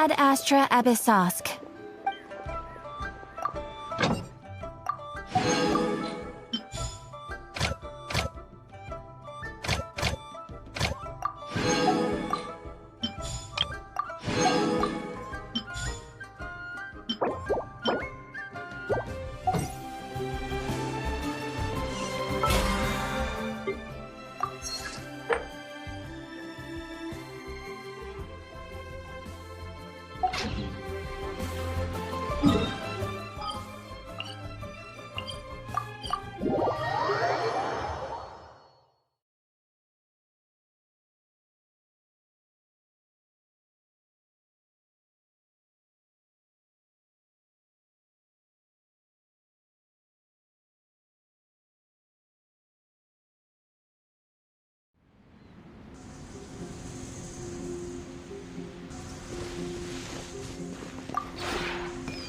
Ad Astra Abyssosk.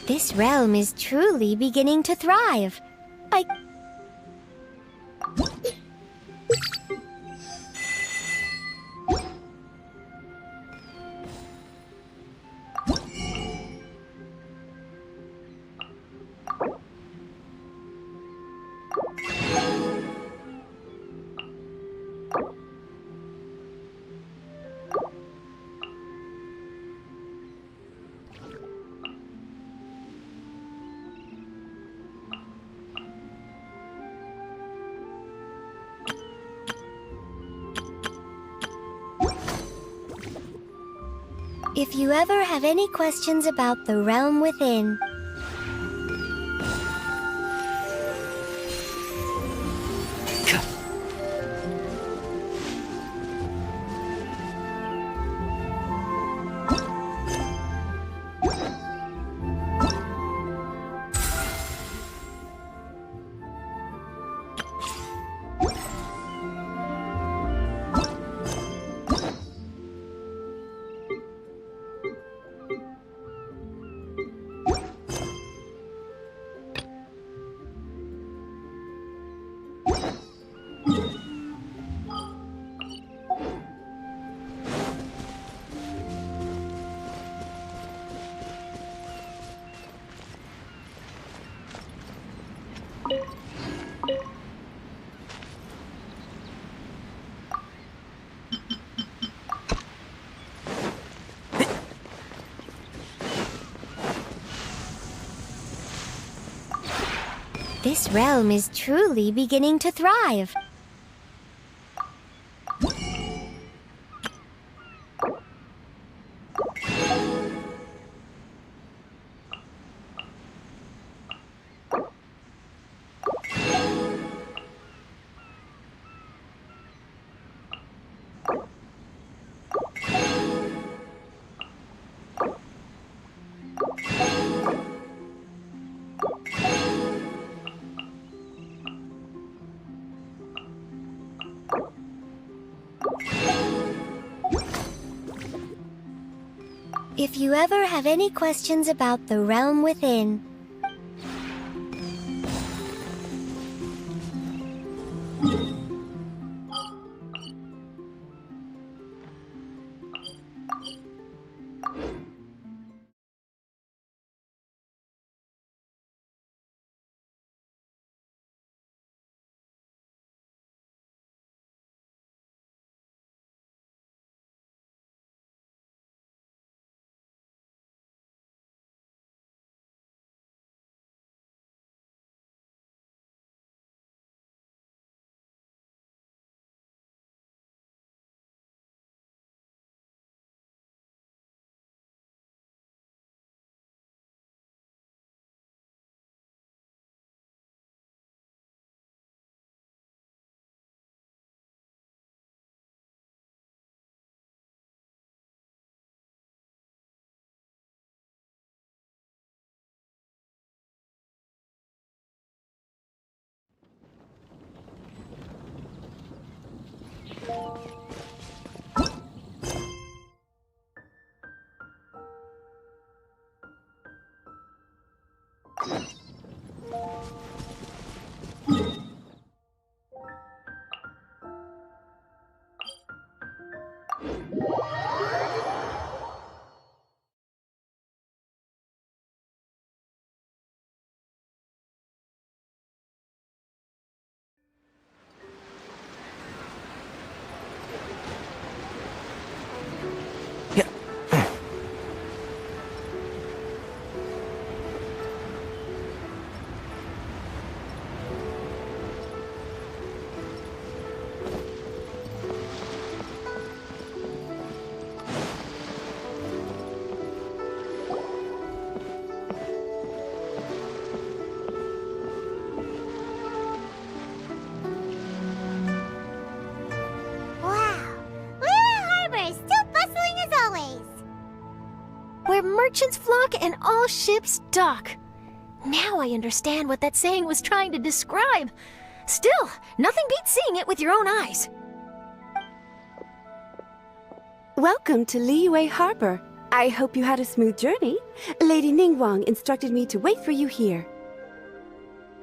This realm is truly beginning to thrive. If you ever have any questions about the realm within, this realm is truly beginning to thrive. If you ever have any questions about the realm within, dock and all ships dock. Now I understand what that saying was trying to describe. Still, nothing beats seeing it with your own eyes. Welcome to Liyue Harbor. I hope you had a smooth journey. Lady Ningguang instructed me to wait for you here.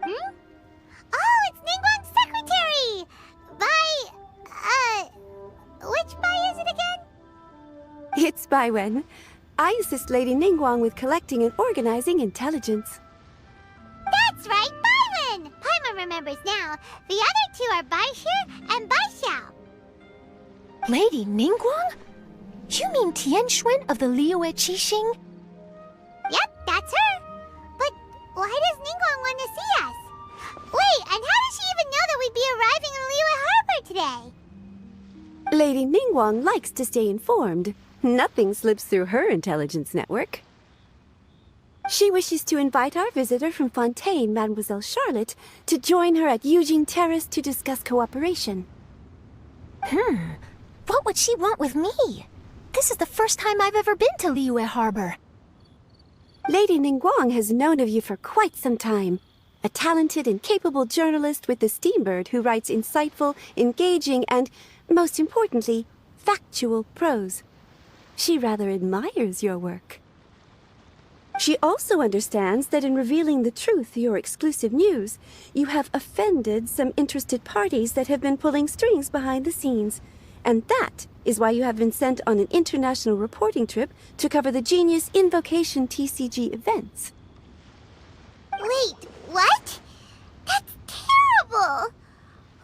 Oh, it's Ningguang's secretary! Which Bai is it again? It's Baiwen. I assist Lady Ningguang with collecting and organizing intelligence. That's right, Baiwen! Paimon remembers now. The other two are Baixir and Baixao. Lady Ningguang? You mean Tianxuan of the Liyue Qixing? Yep, that's her. But why does Ningguang want to see us? Wait, and how does she even know that we'd be arriving in Liyue Harbor today? Lady Ningguang likes to stay informed. Nothing slips through her intelligence network. She wishes to invite our visitor from Fontaine, Mademoiselle Charlotte, to join her at Eugene Terrace to discuss cooperation. What would she want with me? This is the first time I've ever been to Liyue Harbor. Lady Ningguang has known of you for quite some time. A talented and capable journalist with the Steambird who writes insightful, engaging, and, most importantly, factual prose. She rather admires your work. She also understands that in revealing the truth through your exclusive news, you have offended some interested parties that have been pulling strings behind the scenes. And that is why you have been sent on an international reporting trip to cover the Genius Invocation TCG events. Wait, what? That's terrible!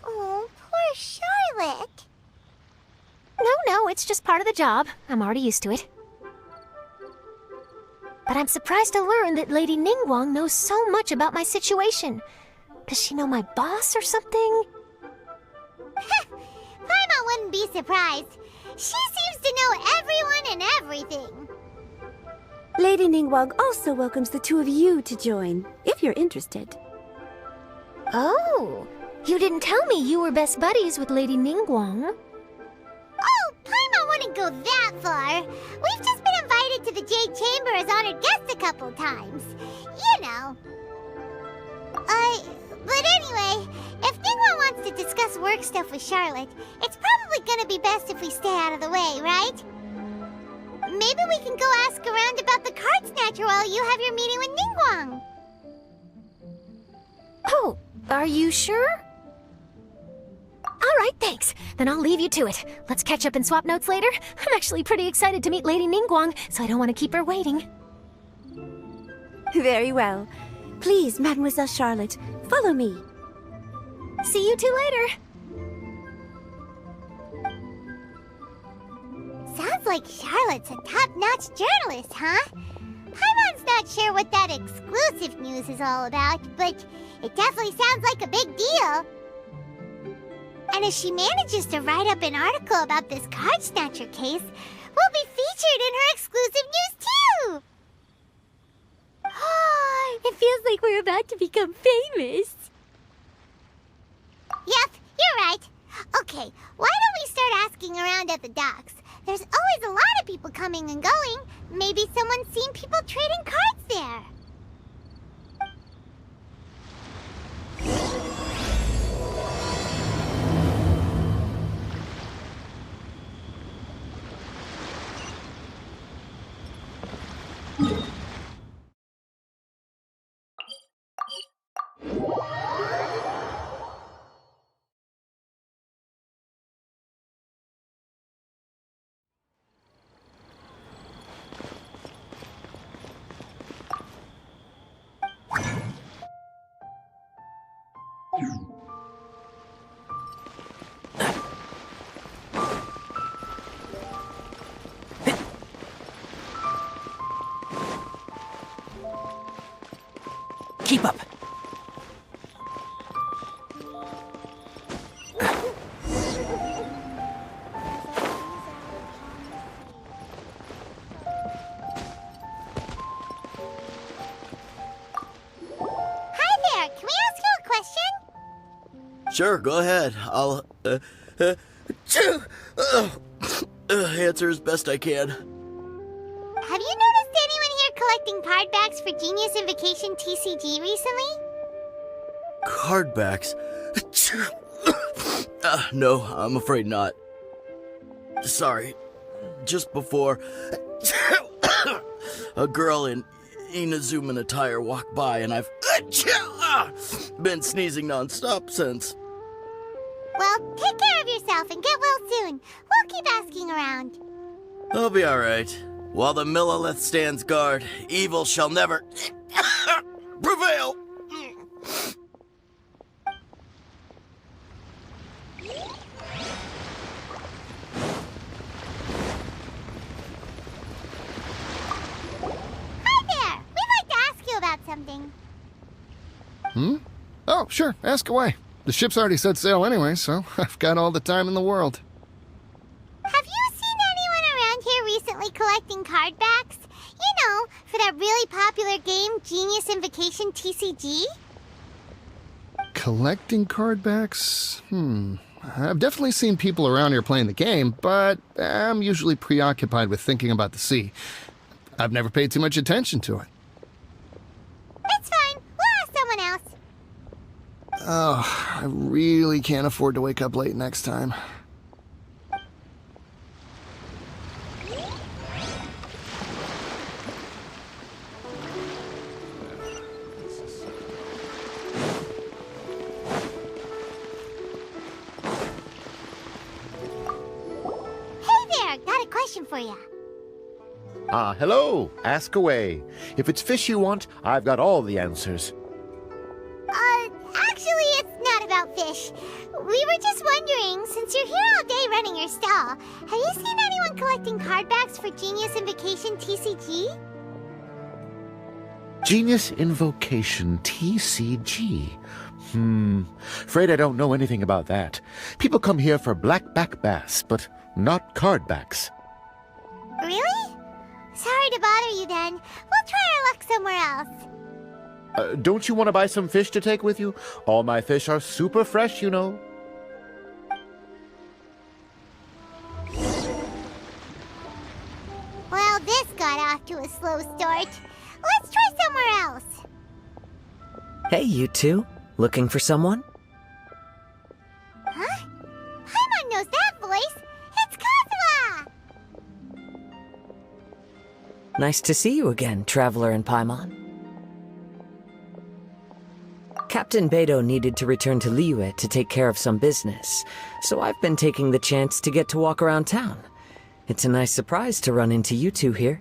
Oh, poor Charlotte. No, it's just part of the job. I'm already used to it. But I'm surprised to learn that Lady Ningguang knows so much about my situation. Does she know my boss or something? Paimon wouldn't be surprised. She seems to know everyone and everything. Lady Ningguang also welcomes the two of you to join, if you're interested. Oh, you didn't tell me you were best buddies with Lady Ningguang. Oh, Paimon wouldn't go that far. We've just been invited to the Jade Chamber as honored guests a couple times. You know. But anyway, if Ningguang wants to discuss work stuff with Charlotte, it's probably gonna be best if we stay out of the way, right? Maybe we can go ask around about the card snatcher while you have your meeting with Ningguang. Oh, are you sure? All right, thanks. Then I'll leave you to it. Let's catch up and swap notes later. I'm actually pretty excited to meet Lady Ningguang, so I don't want to keep her waiting. Very well. Please, Mademoiselle Charlotte, follow me. See you two later. Sounds like Charlotte's a top-notch journalist, huh? Paimon's not sure what that exclusive news is all about, but it definitely sounds like a big deal. And if she manages to write up an article about this card snatcher case, we'll be featured in her exclusive news too! It feels like we're about to become famous. Yep, you're right. Okay, why don't we start asking around at the docks? There's always a lot of people coming and going. Maybe someone's seen people trading cards there. Keep up. Hi there, can we ask you a question? Sure, go ahead. I'll answer as best I can. Have you noticed anyone here collecting card backs for Genius Invocation TCG recently? Card backs? No, I'm afraid not. Sorry. Just before, a girl in Inazuman attire walked by, and I've been sneezing nonstop since. Well, take care of yourself and get well soon. We'll keep asking around. I'll be alright. While the Millilith stands guard, evil shall never prevail. Hi there! We'd like to ask you about something. Oh, sure, ask away. The ship's already set sail anyway, so I've got all the time in the world. Have you seen anyone around here recently collecting card backs? You know, for that really popular game, Genius Invocation TCG? Collecting card backs? I've definitely seen people around here playing the game, but I'm usually preoccupied with thinking about the sea. I've never paid too much attention to it. It's fine. We'll ask someone else. Oh, I really can't afford to wake up late next time. Got a question for you. Hello. Ask away. If it's fish you want, I've got all the answers. Actually, it's not about fish. We were just wondering, since you're here all day running your stall, have you seen anyone collecting card backs for Genius Invocation TCG? Genius Invocation TCG. Afraid I don't know anything about that. People come here for blackback bass, but not card backs. Really? Sorry to bother you then. We'll try our luck somewhere else. Don't you want to buy some fish to take with you? All my fish are super fresh, you know. Well, this got off to a slow start. Let's try somewhere else. Hey, you two. Looking for someone? Huh? Paimon knows that voice. It's Kazuha! Nice to see you again, Traveler and Paimon. Captain Beidou needed to return to Liyue to take care of some business, so I've been taking the chance to get to walk around town. It's a nice surprise to run into you two here.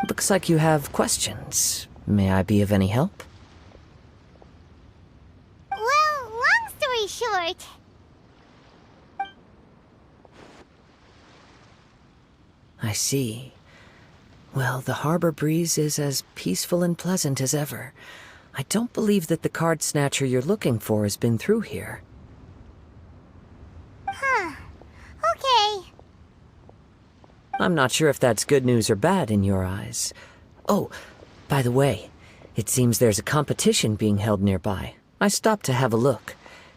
Looks like you have questions. May I be of any help? Well, long story short... I see. Well, the harbor breeze is as peaceful and pleasant as ever. I don't believe that the card snatcher you're looking for has been through here. Huh. Okay. I'm not sure if that's good news or bad in your eyes. Oh, by the way, it seems there's a competition being held nearby. I stopped to have a look.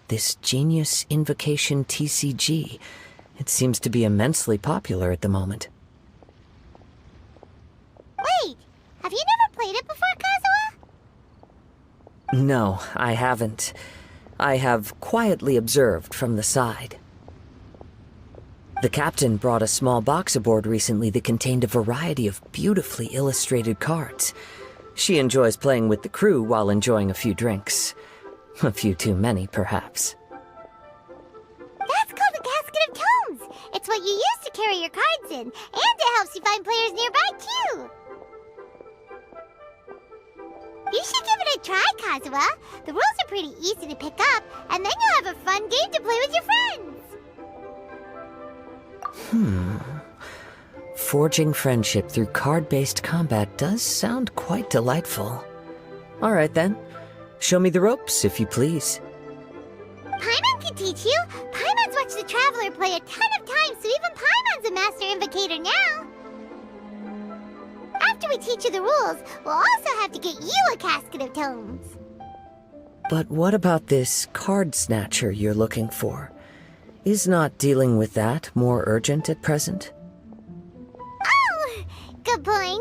This Genius Invocation TCG. It seems to be immensely popular at the moment. Wait, have you never played it before, Kazuha? No, I haven't. I have quietly observed from the side. The captain brought a small box aboard recently that contained a variety of beautifully illustrated cards. She enjoys playing with the crew while enjoying a few drinks. A few too many, perhaps. That's called a casket of tomes. It's what you use to carry your cards in, and it helps you find players nearby, too. You should give it a try, Kazuha. The rules are pretty easy to pick up, and then you'll have a fun game to play with your friends. Forging friendship through card-based combat does sound quite delightful. All right, then. Show me the ropes, if you please. Paimon can teach you. Paimon's watched the Traveler play a ton of times, so even Paimon's a master invocator now. After we teach you the rules, we'll also have to get you a casket of tomes. But what about this card snatcher you're looking for? Is not dealing with that more urgent at present? Oh,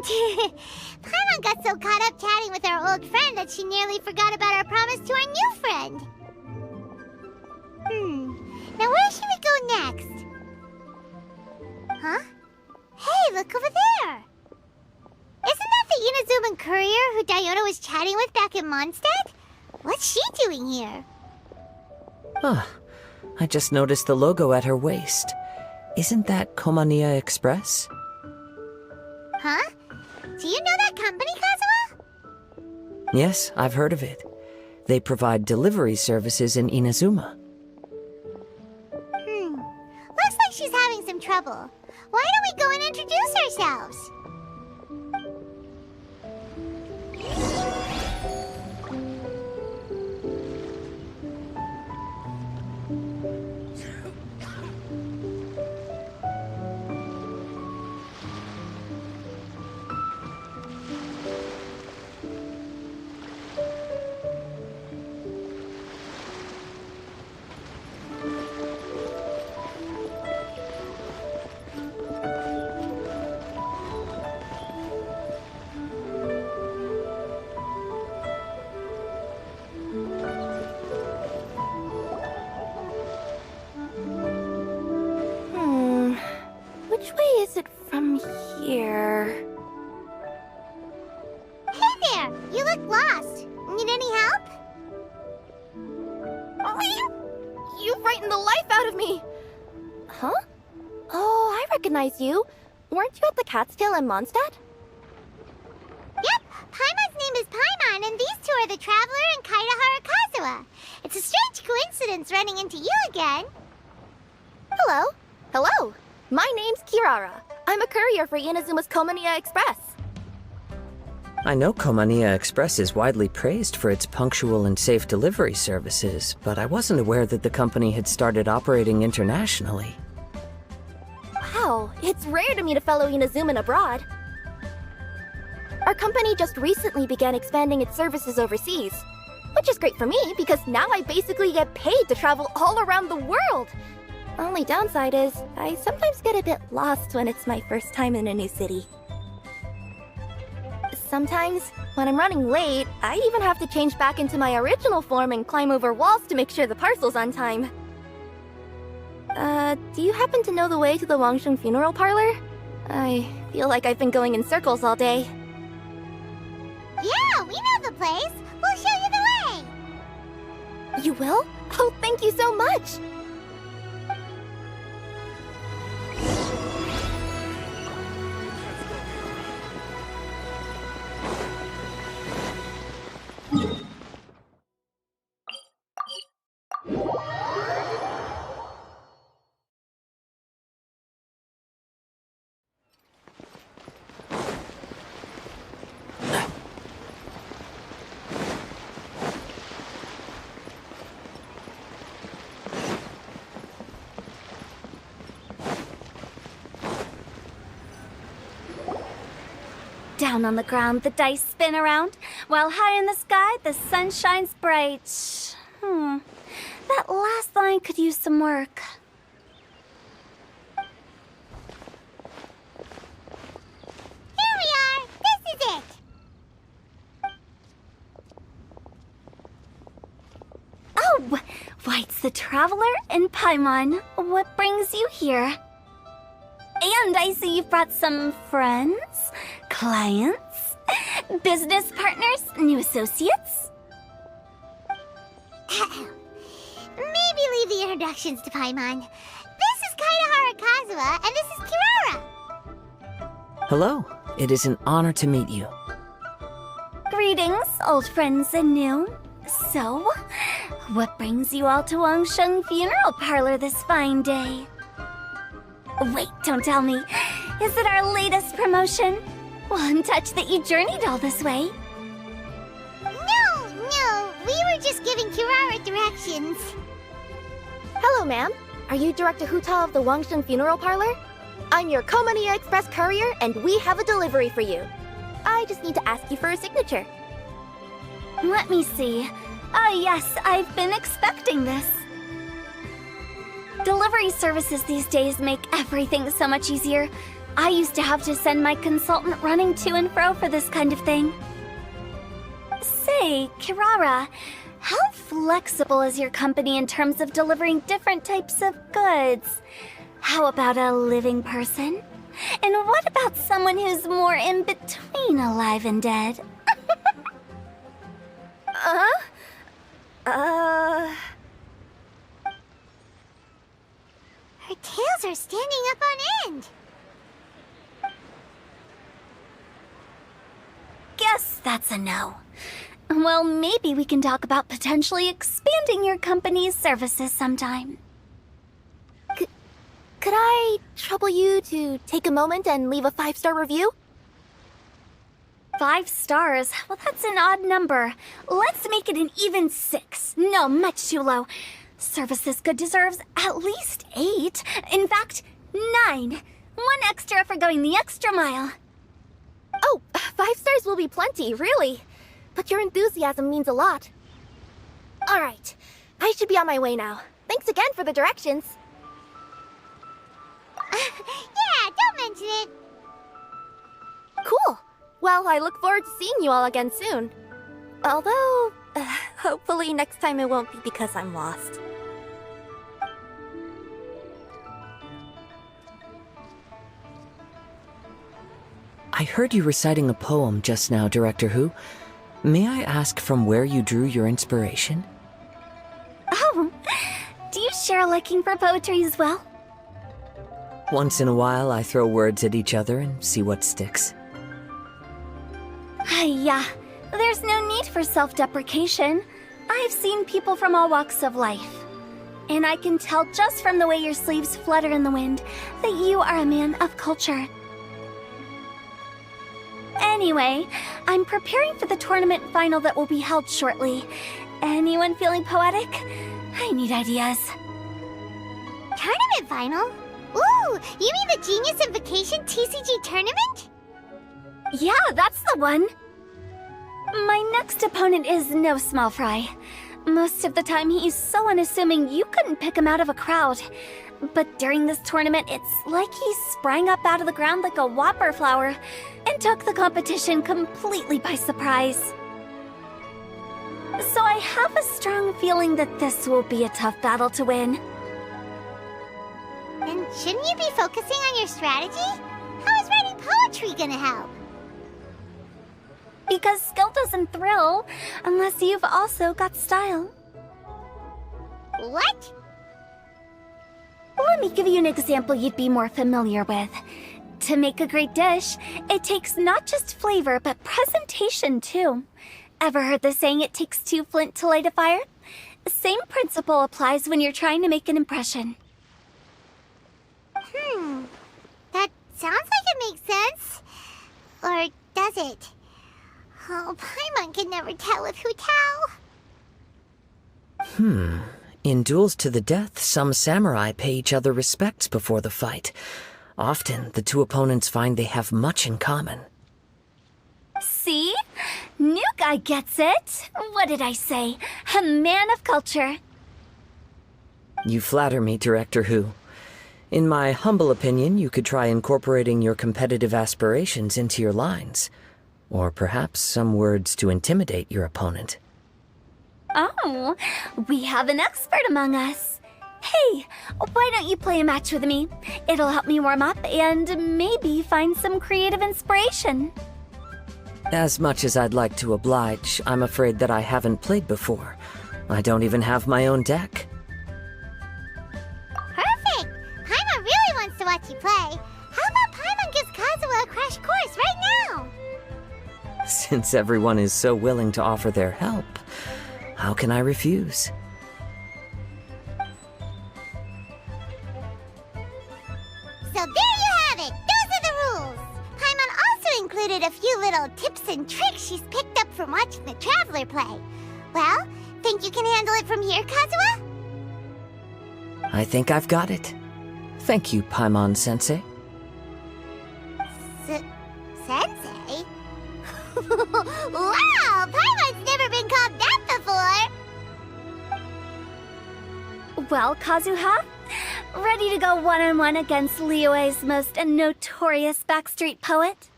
point. Paimon got so caught up chatting with our old friend that she nearly forgot about our promise to our new friend. Now where should we go next? Huh? Hey, look over there! Isn't that the Inazuman courier who Diona was chatting with back in Mondstadt? What's she doing here? Huh. I just noticed the logo at her waist. Isn't that Komania Express? Huh? Do you know that company, Kazuha? Yes, I've heard of it. They provide delivery services in Inazuma. Looks like she's having some trouble. Why don't we go and introduce ourselves? Which way is it from here? Hey there! You look lost. Need any help? You frightened the life out of me! Huh? Oh, I recognize you. Weren't you at the Cat's-Tail in Mondstadt? Yep, Paimon's name is Paimon, and these two are the Traveler and Kaitahara Kazuha. It's a strange coincidence running into you again. Hello. Hello. My name's Kirara. I'm a courier for Inazuma's Komania Express. I know Komania Express is widely praised for its punctual and safe delivery services, but I wasn't aware that the company had started operating internationally. Wow, it's rare to meet a fellow Inazuman abroad. Our company just recently began expanding its services overseas, which is great for me because now I basically get paid to travel all around the world. Only downside is, I sometimes get a bit lost when it's my first time in a new city. Sometimes, when I'm running late, I even have to change back into my original form and climb over walls to make sure the parcel's on time. Do you happen to know the way to the Wangsheng funeral parlor? I feel like I've been going in circles all day. Yeah, we know the place. We'll show you the way. You will? Oh, thank you so much! Down on the ground, the dice spin around, while high in the sky, the sun shines bright. That last line could use some work. Here we are. This is it. Oh, why, it's the Traveler and Paimon. What brings you here? And I see you've brought some friends, clients, business partners, new associates. Maybe leave the introductions to Paimon. This is Kaitahara Kazuha, and this is Kirara. Hello. It is an honor to meet you. Greetings, old friends and new. So, what brings you all to Wangsheng Funeral Parlor this fine day? Wait, don't tell me. Is it our latest promotion? One touch that you journeyed all this way. No, we were just giving Kirara directions. Hello, ma'am. Are you Director Huta of the Wangsheng Funeral Parlor? I'm your Komania Express courier, and we have a delivery for you. I just need to ask you for a signature. Let me see. Ah, yes, I've been expecting this. Delivery services these days make everything so much easier. I used to have to send my consultant running to and fro for this kind of thing. Say, Kirara, how flexible is your company in terms of delivering different types of goods? How about a living person? And what about someone who's more in between alive and dead? Her tails are standing up on end. Guess that's a no. Well, maybe we can talk about potentially expanding your company's services sometime. Could I trouble you to take a moment and leave a 5-star review? 5 stars? Well, that's an odd number. Let's make it an even 6. No, much too low. Service this good deserves at least 8. In fact, 9. 1 extra for going the extra mile. Oh, 5 stars will be plenty, really. But your enthusiasm means a lot. All right, I should be on my way now. Thanks again for the directions. Yeah, don't mention it. Cool. Well, I look forward to seeing you all again soon. Although, hopefully next time it won't be because I'm lost. I heard you reciting a poem just now, Director Who. May I ask from where you drew your inspiration? Oh, do you share a liking for poetry as well? Once in a while, I throw words at each other and see what sticks. Yeah, there's no need for self-deprecation. I've seen people from all walks of life. And I can tell just from the way your sleeves flutter in the wind that you are a man of culture. Anyway, I'm preparing for the tournament final that will be held shortly. Anyone feeling poetic? I need ideas. Tournament final? Ooh, you mean the Genius Invocation TCG tournament? Yeah, that's the one. My next opponent is no small fry. Most of the time he's so unassuming you couldn't pick him out of a crowd. But during this tournament, it's like he sprang up out of the ground like a whopper flower and took the competition completely by surprise. So I have a strong feeling that this will be a tough battle to win. Then shouldn't you be focusing on your strategy? How is writing poetry gonna help? Because skill doesn't thrill unless you've also got style. What? Let me give you an example you'd be more familiar with. To make a great dish, it takes not just flavor, but presentation too. Ever heard the saying, it takes 2 flint to light a fire? Same principle applies when you're trying to make an impression. That sounds like it makes sense. Or does it? Oh, Paimon can never tell with Hu Tao. In duels to the death, some samurai pay each other respects before the fight. Often, the two opponents find they have much in common. See? New guy gets it. What did I say? A man of culture. You flatter me, Director Who. In my humble opinion, you could try incorporating your competitive aspirations into your lines. Or perhaps some words to intimidate your opponent. Oh, we have an expert among us. Hey, why don't you play a match with me? It'll help me warm up and maybe find some creative inspiration. As much as I'd like to oblige, I'm afraid that I haven't played before. I don't even have my own deck. Perfect! Paimon really wants to watch you play. How about Paimon gives Kazuha a crash course right now? Since everyone is so willing to offer their help, how can I refuse? So there you have it! Those are the rules! Paimon also included a few little tips and tricks she's picked up from watching the Traveler play. Well, think you can handle it from here, Kazuha? I think I've got it. Thank you, Paimon-sensei. Sensei? Wow! Paimon's never been called that before! Well, Kazuha, Ready to go one-on-one against Liyue's most notorious backstreet poet?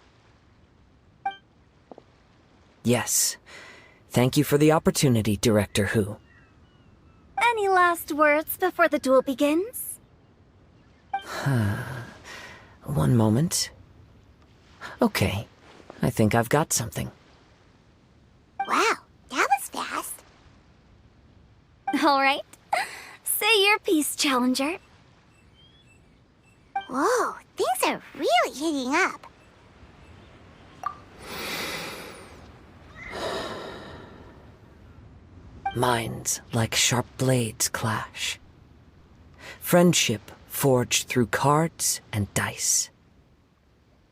Yes. Thank you for the opportunity, Director Hu. Any last words before the duel begins? One moment. Okay. I think I've got something. Wow, that was fast. All right. Say your piece, Challenger. Whoa, things are really heating up. Minds like sharp blades clash. Friendship forged through cards and dice.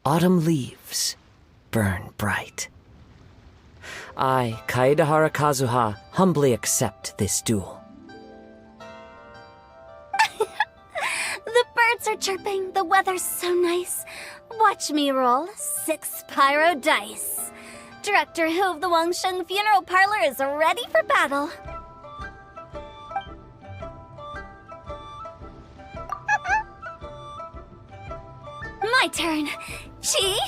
Autumn leaves burn bright. I, Kaedahara Kazuha, humbly accept this duel. The birds are chirping, the weather's so nice. Watch me roll 6 pyro dice. Director Hu of the Wangsheng Funeral Parlor is ready for battle. My turn. Chi?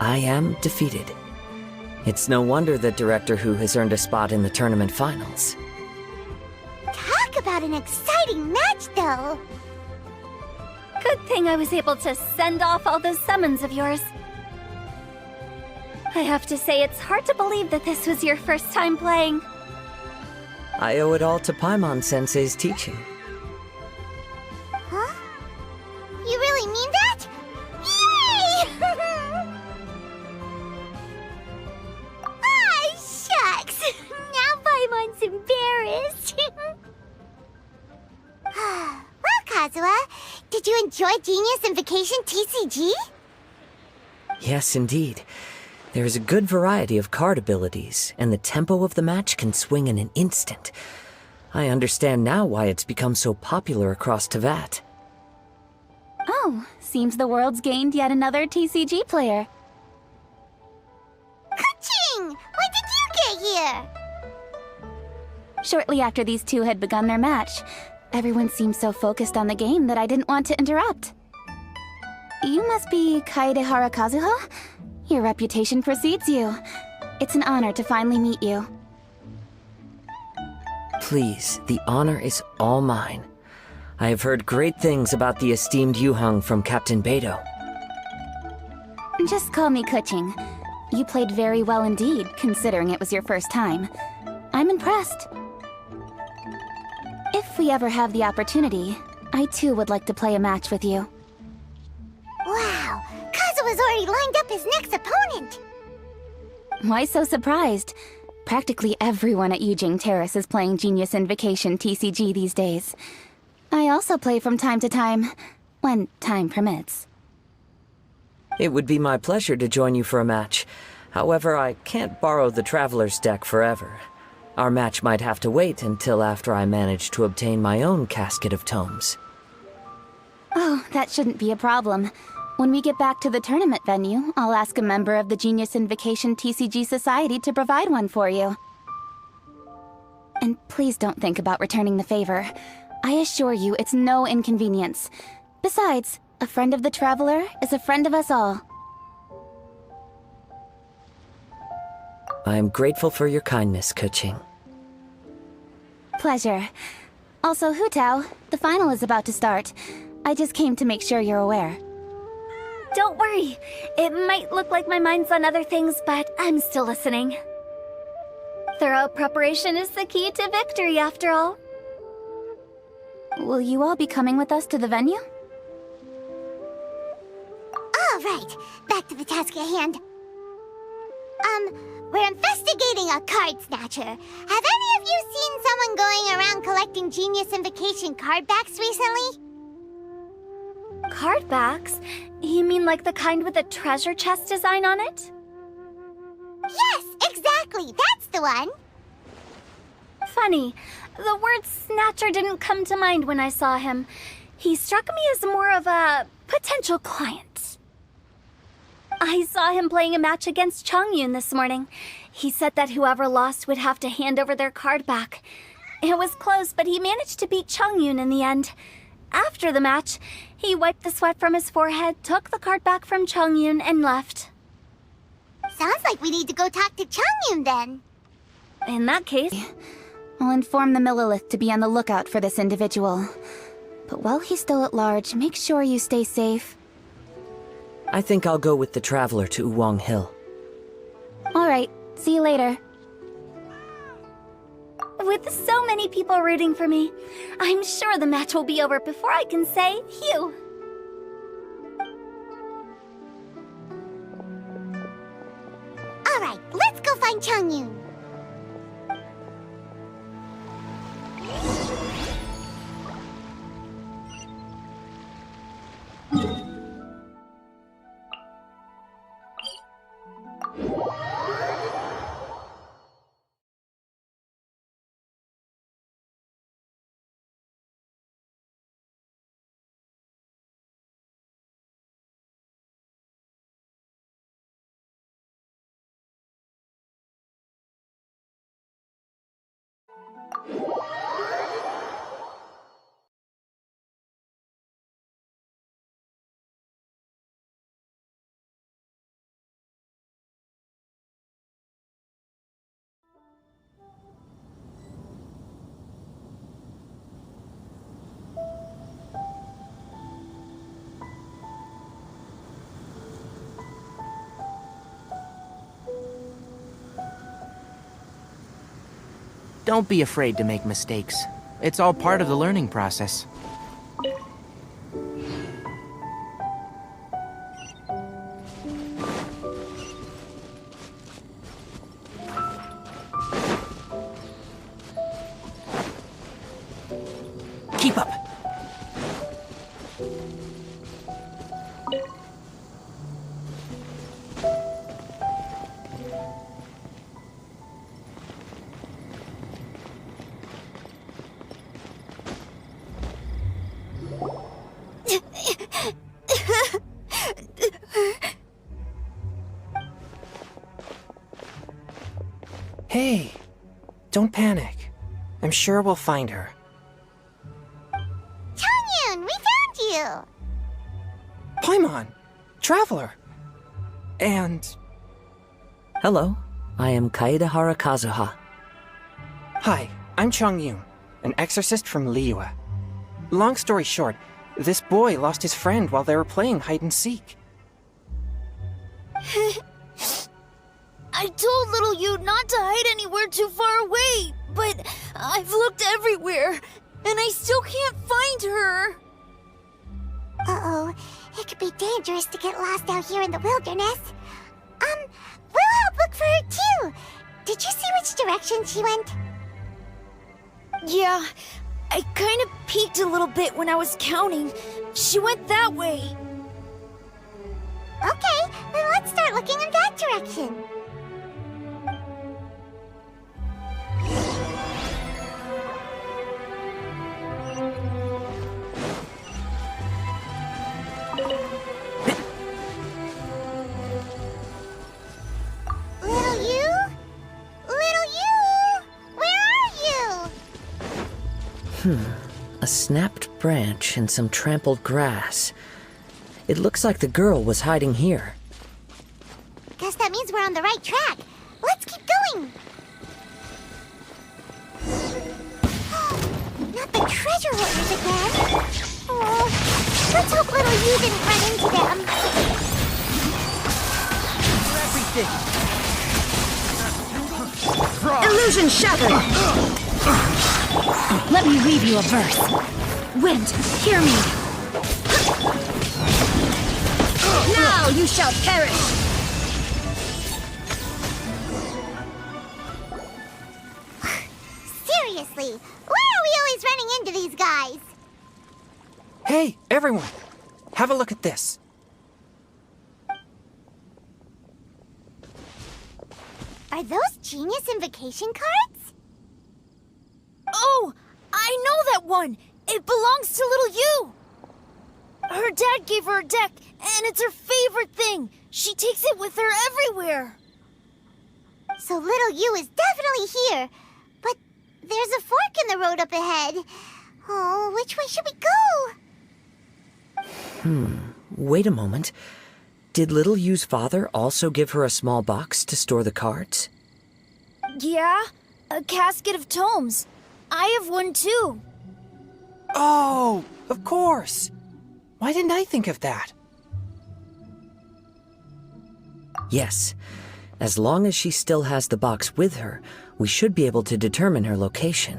I am defeated. It's no wonder that Director Hu has earned a spot in the tournament finals. Talk about an exciting match, though. Good thing I was able to send off all those summons of yours. I have to say, it's hard to believe that this was your first time playing. I owe it all to Paimon-sensei's teaching. Huh? You really mean that? Yay! Ah, shucks! Now Paimon's embarrassed. Well, Kazuha, did you enjoy Genius Invocation TCG? Yes, indeed. There is a good variety of card abilities, and the tempo of the match can swing in an instant. I understand now why it's become so popular across Teyvat. Oh, seems the world's gained yet another TCG player. Ka-ching! When did you get here? Shortly after these two had begun their match, everyone seemed so focused on the game that I didn't want to interrupt. You must be Kaedehara Kazuha? Your reputation precedes you. It's an honor to finally meet you. Please, the honor is all mine. I have heard great things about the esteemed Yuheng from Captain Beidou. Just call me Kuching. You played very well indeed, considering it was your first time. I'm impressed. If we ever have the opportunity, I too would like to play a match with you. Wow, Kazuha's already lined up his next opponent. Why so surprised? Practically everyone at Yujing Terrace is playing Genius Invocation TCG these days. I also play from time to time, when time permits. It would be my pleasure to join you for a match. However, I can't borrow the Traveler's deck forever. Our match might have to wait until after I manage to obtain my own casket of tomes. Oh, that shouldn't be a problem. When we get back to the tournament venue, I'll ask a member of the Genius Invocation TCG Society to provide one for you. And please don't think about returning the favor. I assure you it's no inconvenience. Besides, a friend of the Traveler is a friend of us all. I am grateful for your kindness, Kuching. Pleasure. Also, Hu Tao, the final is about to start. I just came to make sure you're aware. Don't worry. It might look like my mind's on other things, but I'm still listening. Thorough preparation is the key to victory, after all. Will you all be coming with us to the venue? All right, back to the task at hand. We're investigating a card snatcher. Have any of you seen someone going around collecting Genius Invocation card backs recently? Card backs? You mean like the kind with a treasure chest design on it? Yes, exactly. That's the one. Funny, the word snatcher didn't come to mind when I saw him. He struck me as more of a potential client. I saw him playing a match against Chongyun this morning. He said that whoever lost would have to hand over their card back. It was close, but he managed to beat Chongyun in the end. After the match, he wiped the sweat from his forehead, took the card back from Chongyun, and left. Sounds like we need to go talk to Chongyun then. In that case, I'll inform the Millilith to be on the lookout for this individual. But while he's still at large, make sure you stay safe. I think I'll go with the Traveler to Uwang Hill. Alright, see you later. with so many people rooting for me, I'm sure the match will be over before I can say phew. Alright, let's go find Chongyun. Don't be afraid to make mistakes. It's all part of the learning process. Keep up! Hey, don't panic. I'm sure we'll find her. Chongyun, we found you! Paimon, Traveler, and... Hello, I am Kaedahara Kazuha. Hi, I'm Chongyun, an exorcist from Liyue. Long story short, this boy lost his friend while they were playing hide-and-seek. I told little you not to hide anywhere too far away, but I've looked everywhere, and I still can't find her. Uh-oh, it could be dangerous to get lost out here in the wilderness. We'll help look for her too. Did you see which direction she went? Yeah, I kind of peeked a little bit when I was counting. She went that way. Okay, then let's start looking in that direction. A snapped branch and some trampled grass. It looks like the girl was hiding here. Guess that means we're on the right track. Let's keep going. Not the treasure hoarders again. Oh, let's hope little you didn't run into them. Everything. Illusion shattered! Let me read you a verse. Wind, hear me. Now you shall perish! Seriously, why are we always running into these guys? Hey, everyone! Have a look at this. Are those Genius Invocation cards? Oh, I know that one! It belongs to little you! Her dad gave her a deck, and it's her favorite thing! She takes it with her everywhere. So little you is definitely here. But there's a fork in the road up ahead. Oh, which way should we go? Wait a moment. Did Little Yu's father also give her a small box to store the cards? Yeah, a casket of tomes. I have one too. Oh, of course. Why didn't I think of that? Yes. As long as she still has the box with her, we should be able to determine her location.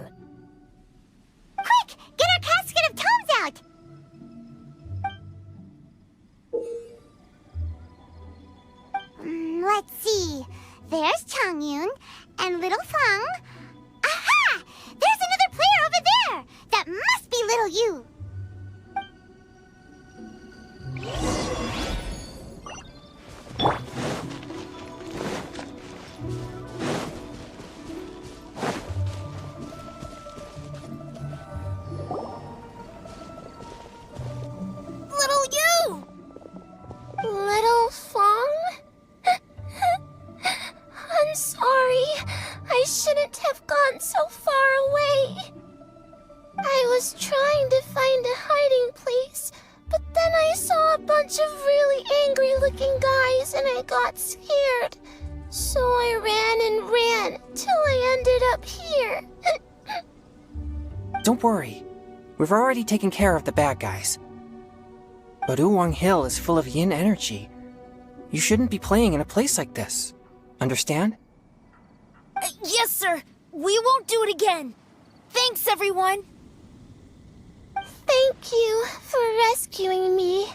Quick! Get our casket of tomes out! Let's see. There's Changyun and Little Fang. Aha! There's another player over there! That must be Little You! Little you! Little Fong? I'm sorry. I shouldn't have gone so far away. I was trying to find a hiding place, but then I saw a bunch of really angry-looking guys and I got scared. So I ran till I ended up here. Don't worry. We've already taken care of the bad guys. But Uwang Hill is full of yin energy. You shouldn't be playing in a place like this. Understand? Yes, sir. We won't do it again. Thanks, everyone. Thank you for rescuing me.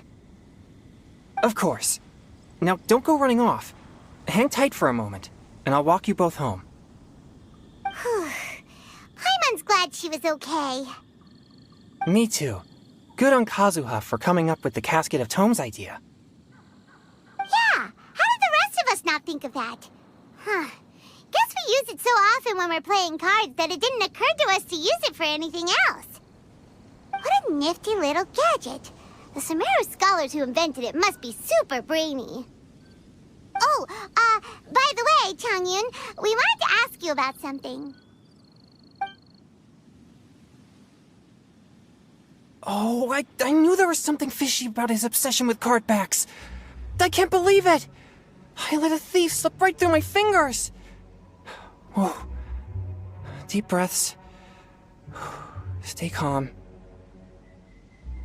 Of course. Now, don't go running off. Hang tight for a moment, and I'll walk you both home. Paimon's glad she was okay. Me too. Good on Kazuha for coming up with the Casket of Tomes idea. Yeah, how did the rest of us not think of that? Guess we use it so often when we're playing cards that it didn't occur to us to use it for anything else. What a nifty little gadget. The Sumeru scholars who invented it must be super brainy. Oh, by the way, Changyun, we wanted to ask you about something. Oh, I knew there was something fishy about his obsession with card backs. I can't believe it! I let a thief slip right through my fingers! Whoa. Deep breaths. Stay calm.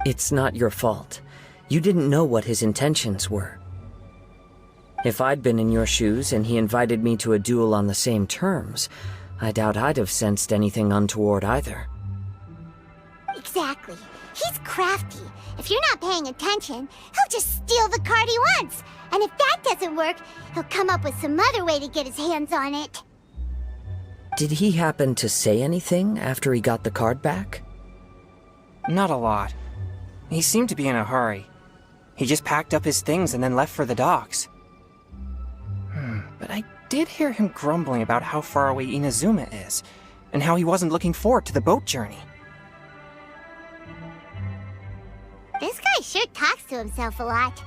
It's not your fault. You didn't know what his intentions were. If I'd been in your shoes and he invited me to a duel on the same terms, I doubt I'd have sensed anything untoward either. Exactly. He's crafty. If you're not paying attention, he'll just steal the card he wants. And if that doesn't work, he'll come up with some other way to get his hands on it. Did he happen to say anything after he got the card back? Not a lot. He seemed to be in a hurry. He just packed up his things and then left for the docks. But I did hear him grumbling about how far away Inazuma is, and how he wasn't looking forward to the boat journey. This guy sure talks to himself a lot.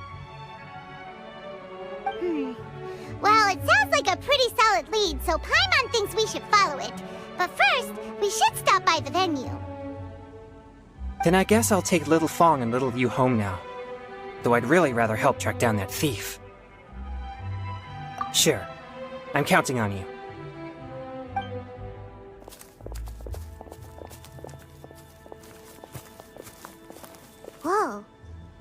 Well, it sounds like a pretty solid lead, so Paimon thinks we should follow it. But first, we should stop by the venue. Then I guess I'll take Little Fong and Little Yu home now. Though I'd really rather help track down that thief. Sure. I'm counting on you. Whoa.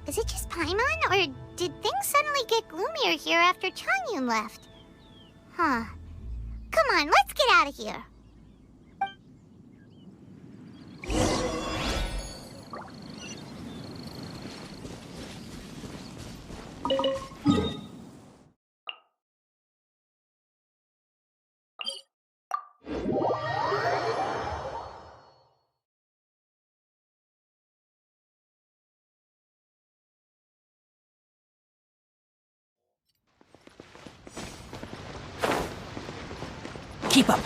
Is it just Paimon, or did things suddenly get gloomier here after Changyun left? Come on, let's get out of here. Keep up!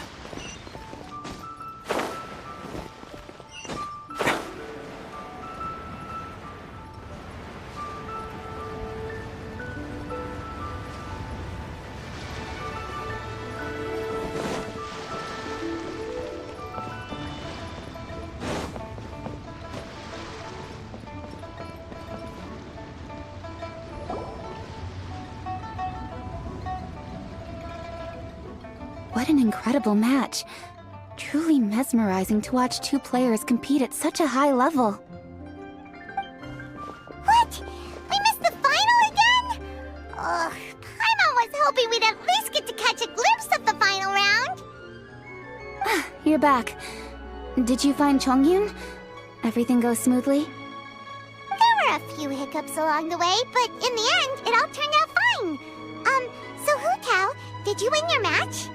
What an incredible match. Truly mesmerizing to watch two players compete at such a high level. What? We missed the final again? Ugh, Paimon was hoping we'd at least get to catch a glimpse of the final round. You're back. Did you find Chongyun? Everything goes smoothly? There were a few hiccups along the way, but in the end, it all turned out fine. So Hu Tao, did you win your match?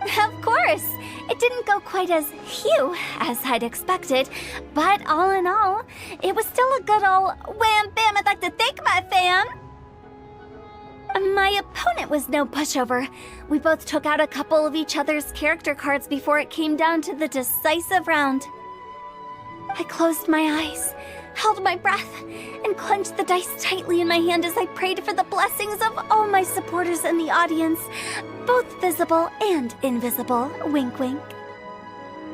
Of course! It didn't go quite as phew as I'd expected, but all in all, it was still a good ol' wham bam I'd like to thank my fam! My opponent was no pushover. We both took out a couple of each other's character cards before it came down to the decisive round. I closed my eyes, held my breath, and clenched the dice tightly in my hand as I prayed for the blessings of all my supporters in the audience, both visible and invisible. Wink, wink.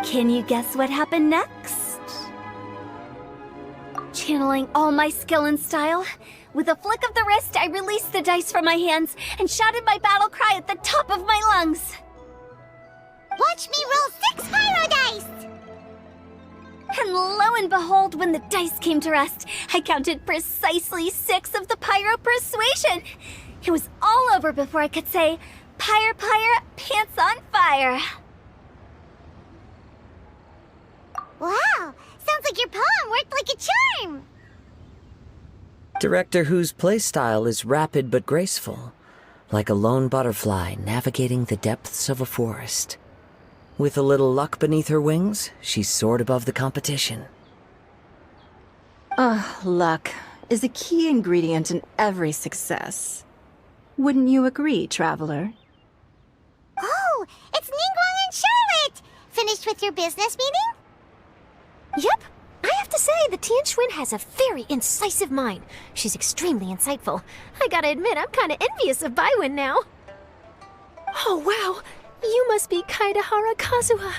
Can you guess what happened next? Channeling all my skill and style, with a flick of the wrist, I released the dice from my hands and shouted my battle cry at the top of my lungs. Watch me roll 6 pyro dice! And lo and behold, when the dice came to rest, I counted precisely 6 of the pyro persuasion. It was all over before I could say, "Pyre, pyre, pants on fire." Wow, sounds like your poem worked like a charm! Director Who's playstyle is rapid but graceful, like a lone butterfly navigating the depths of a forest. With a little luck beneath her wings, she soared above the competition. Luck is a key ingredient in every success. Wouldn't you agree, Traveler? Oh, it's Ningguang and Charlotte! Finished with your business meeting? Yep. I have to say, the Tianquan has a very incisive mind. She's extremely insightful. I gotta admit, I'm kinda envious of Baiwen now. Oh, wow. You must be Kaidahara Kazuha.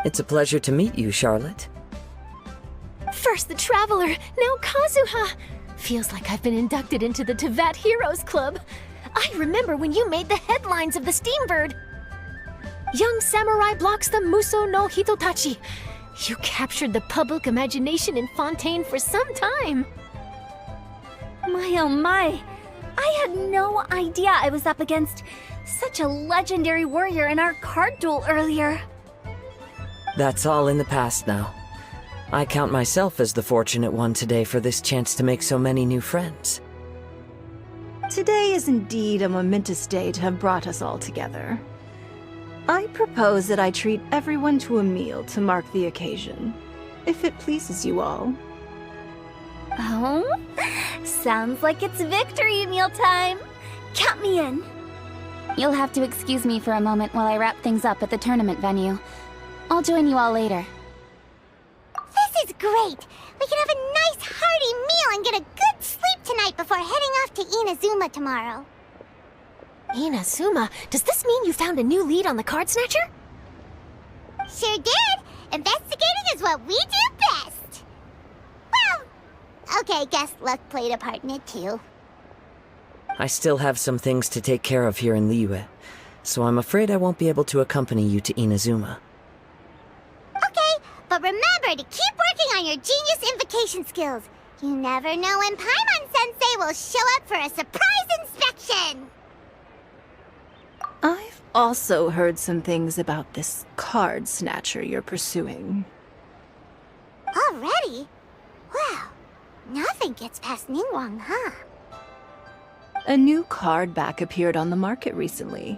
It's a pleasure to meet you, Charlotte. First the Traveler, now Kazuha. Feels like I've been inducted into the Tevat Heroes Club. I remember when you made the headlines of the Steambird. Young samurai blocks the Muso no Hitotachi. You captured the public imagination in Fontaine for some time. My oh my, I had no idea I was up against such a legendary warrior in our card duel earlier. That's all in the past now. I count myself as the fortunate one today for this chance to make so many new friends. Today is indeed a momentous day to have brought us all together. I propose that I treat everyone to a meal to mark the occasion, if it pleases you all. Oh, sounds like it's victory meal time. Count me in. You'll have to excuse me for a moment while I wrap things up at the tournament venue. I'll join you all later. This is great! We can have a nice hearty meal and get a good sleep tonight before heading off to Inazuma tomorrow. Inazuma, does this mean you found a new lead on the Card Snatcher? Sure did! Investigating is what we do best! Well, okay, guess luck played a part in it too. I still have some things to take care of here in Liyue, so I'm afraid I won't be able to accompany you to Inazuma. Okay, but remember to keep working on your genius invocation skills. You never know when Paimon-sensei will show up for a surprise inspection! I've also heard some things about this card snatcher you're pursuing. Already? Well, nothing gets past Ningguang, huh? A new card back appeared on the market recently.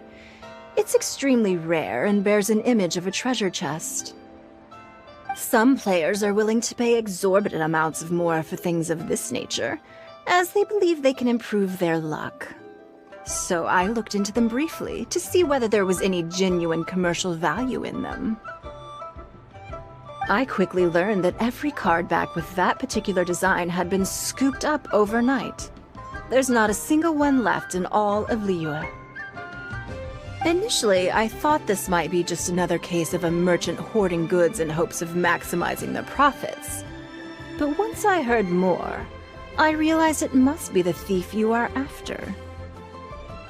It's extremely rare and bears an image of a treasure chest. Some players are willing to pay exorbitant amounts of more for things of this nature, as they believe they can improve their luck. So I looked into them briefly to see whether there was any genuine commercial value in them. I quickly learned that every card back with that particular design had been scooped up overnight. There's not a single one left in all of Liyue. Initially, I thought this might be just another case of a merchant hoarding goods in hopes of maximizing their profits. But once I heard more, I realized it must be the thief you are after.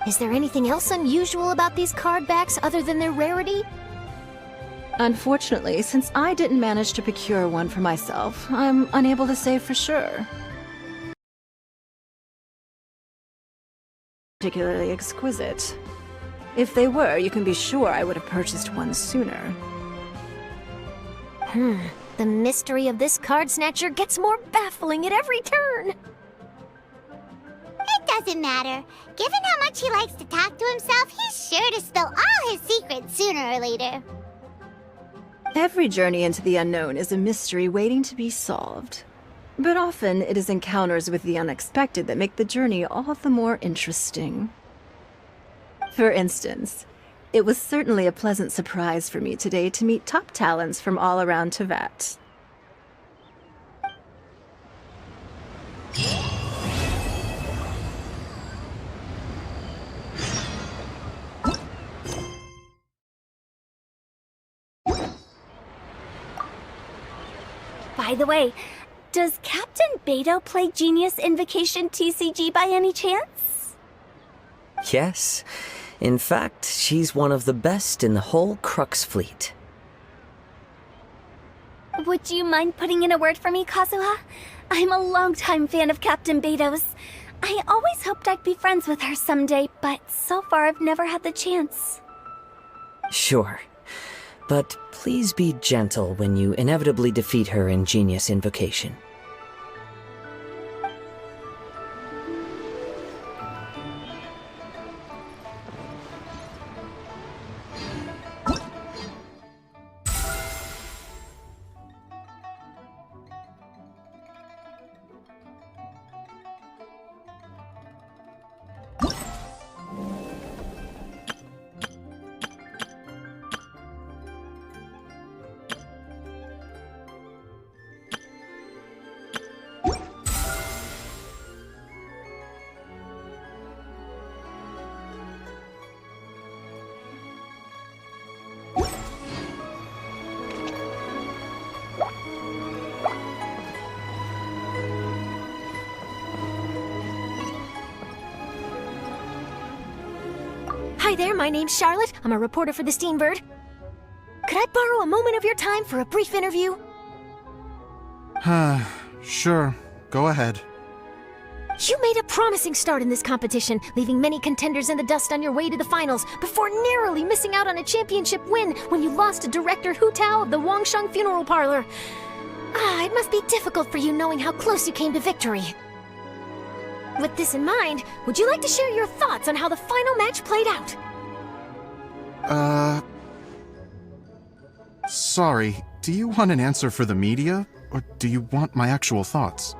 Is there anything else unusual about these card backs other than their rarity? Unfortunately, since I didn't manage to procure one for myself, I'm unable to say for sure. Particularly exquisite. If they were, you can be sure I would have purchased one sooner. The mystery of this card snatcher gets more baffling at every turn. It doesn't matter. Given how much he likes to talk to himself, he's sure to spill all his secrets sooner or later. Every journey into the unknown is a mystery waiting to be solved. But often it is encounters with the unexpected that make the journey all the more interesting. For instance, it was certainly a pleasant surprise for me today to meet top talents from all around Teyvat. By the way, does Captain Beto play Genius Invocation TCG by any chance? Yes. In fact, she's one of the best in the whole Crux fleet. Would you mind putting in a word for me, Kazuha? I'm a longtime fan of Captain Beto's. I always hoped I'd be friends with her someday, but so far I've never had the chance. Sure. But please be gentle when you inevitably defeat her in Genius Invocation. Hi there, my name's Charlotte. I'm a reporter for the Steambird. Could I borrow a moment of your time for a brief interview? Sure. Go ahead. You made a promising start in this competition, leaving many contenders in the dust on your way to the finals, before narrowly missing out on a championship win when you lost to Director Hu Tao of the Wangsheng Funeral Parlor. It must be difficult for you knowing how close you came to victory. With this in mind, would you like to share your thoughts on how the final match played out? Sorry. Do you want an answer for the media, or do you want my actual thoughts?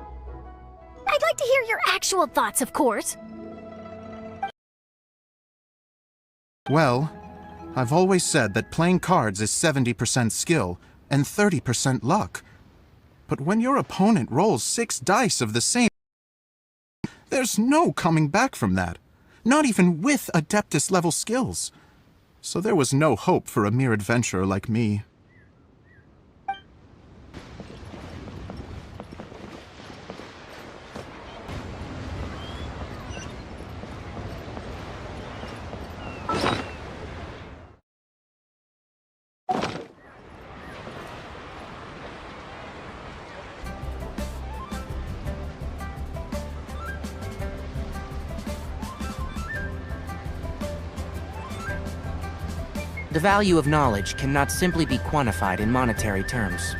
I'd like to hear your actual thoughts, of course. Well, I've always said that playing cards is 70% skill and 30% luck. But when your opponent rolls 6 dice of the same, there's no coming back from that. Not even with Adeptus-level skills. So there was no hope for a mere adventurer like me. The value of knowledge cannot simply be quantified in monetary terms.